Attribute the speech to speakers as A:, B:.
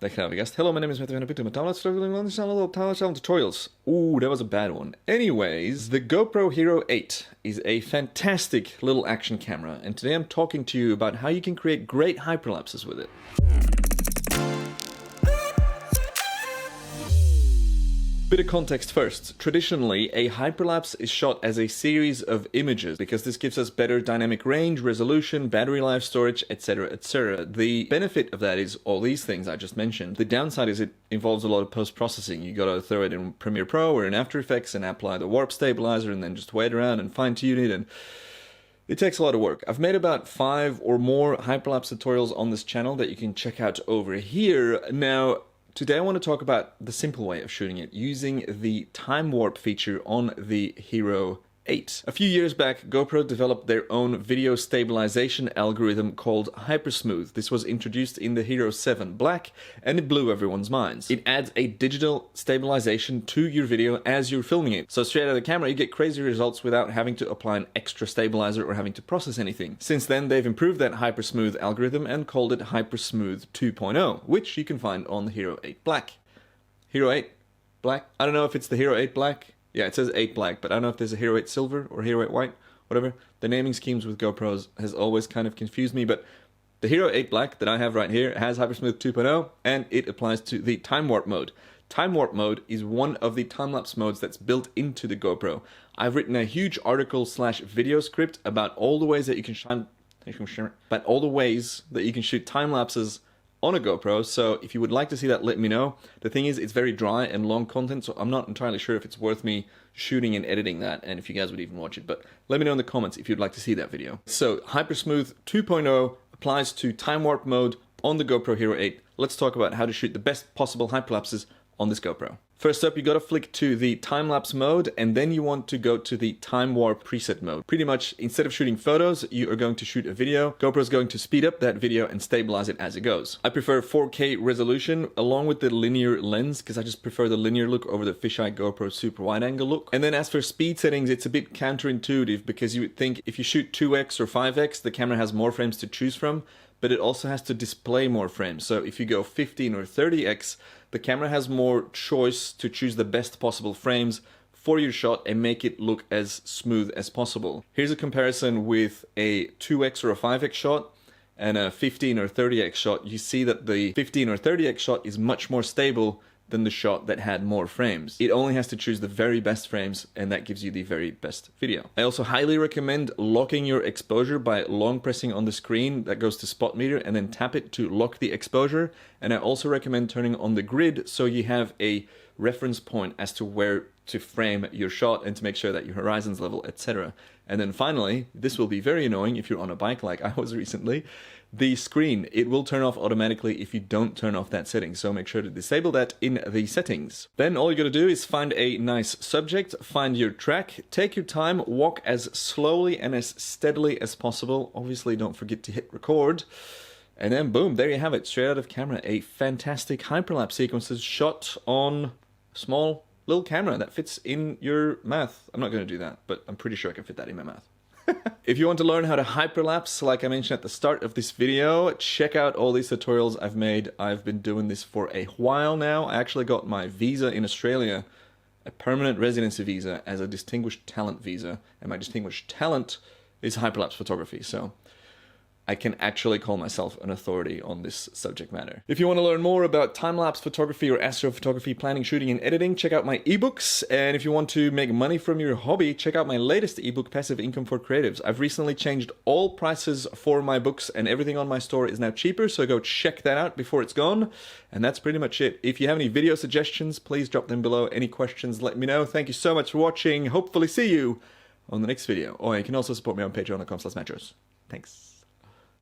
A: That kind of a guest. Hello, my name is Matthew and I'm time-lapse tutorials. Ooh, that was a bad one. Anyways, the GoPro Hero 8 is a fantastic little action camera, and today I'm talking to you about how you can create great hyperlapses with it. Bit of context first. Traditionally, a hyperlapse is shot as a series of images because this gives us better dynamic range, resolution, battery life, storage, etc, etc. The benefit of that is all these things I just mentioned. The downside is it involves a lot of post-processing. You gotta throw it in Premiere Pro or in After Effects and apply the warp stabilizer and then just wait around and fine-tune it, and it takes a lot of work. I've made about 5 or more hyperlapse tutorials on this channel that you can check out over here. Now, today I want to talk about the simple way of shooting it using the time warp feature on the Hero 8. A few years back, GoPro developed their own video stabilization algorithm called HyperSmooth. This was introduced in the Hero 7 Black and it blew everyone's minds. It adds a digital stabilization to your video as you're filming it. So straight out of the camera you get crazy results without having to apply an extra stabilizer or having to process anything. Since then they've improved that HyperSmooth algorithm and called it HyperSmooth 2.0, which you can find on the Hero 8 Black. Hero 8 Black? I don't know if it's the Hero 8 Black. Yeah, it says 8 Black, but I don't know if there's a Hero 8 Silver or Hero 8 White, whatever. The naming schemes with GoPros has always kind of confused me, but the Hero 8 Black that I have right here has HyperSmooth 2.0, and it applies to the Time Warp mode. Time Warp mode is one of the time-lapse modes that's built into the GoPro. I've written a huge article/video script about all the ways that you can shoot time lapses on a GoPro, so if you would like to see that, let me know. The thing is, it's very dry and long content, so I'm not entirely sure if it's worth me shooting and editing that, and if you guys would even watch it, but let me know in the comments if you'd like to see that video. So, HyperSmooth 2.0 applies to time warp mode on the GoPro Hero 8. Let's talk about how to shoot the best possible hyperlapses on this GoPro. First up, you gotta flick to the time-lapse mode, and then you want to go to the time warp preset mode. Pretty much, instead of shooting photos, you are going to shoot a video. GoPro's going to speed up that video and stabilize it as it goes. I prefer 4K resolution along with the linear lens, because I just prefer the linear look over the fisheye GoPro super wide angle look. And then as for speed settings, it's a bit counterintuitive, because you would think if you shoot 2x or 5x, the camera has more frames to choose from, but it also has to display more frames. So if you go 15 or 30x, the camera has more choice to choose the best possible frames for your shot and make it look as smooth as possible. Here's a comparison with a 2x or a 5x shot and a 15 or 30x shot. You see that the 15 or 30x shot is much more stable than the shot that had more frames. It only has to choose the very best frames, and that gives you the very best video. I also highly recommend locking your exposure by long pressing on the screen that goes to spot meter and then tap it to lock the exposure. And I also recommend turning on the grid so you have a reference point as to where to frame your shot and to make sure that your horizon's level, etc. And then finally, this will be very annoying if you're on a bike like I was recently, the screen, it will turn off automatically if you don't turn off that setting, so make sure to disable that in the settings. Then all you gotta do is find a nice subject, find your track, take your time, walk as slowly and as steadily as possible. Obviously don't forget to hit record. And then boom, there you have it, straight out of camera. A fantastic hyperlapse sequences shot on a small little camera that fits in your mouth. I'm not going to do that, but I'm pretty sure I can fit that in my mouth. If you want to learn how to hyperlapse, like I mentioned at the start of this video, check out all these tutorials I've made. I've been doing this for a while now. I actually got my visa in Australia, a permanent residency visa, as a distinguished talent visa, and my distinguished talent is hyperlapse photography, so I can actually call myself an authority on this subject matter. If you want to learn more about time-lapse photography or astrophotography planning, shooting, and editing, check out my ebooks. And if you want to make money from your hobby, check out my latest ebook, Passive Income for Creatives. I've recently changed all prices for my books and everything on my store is now cheaper, so go check that out before it's gone. And that's pretty much it. If you have any video suggestions, please drop them below. Any questions, let me know. Thank you so much for watching. Hopefully see you on the next video. Or you can also support me on patreon.com/matros. Thanks.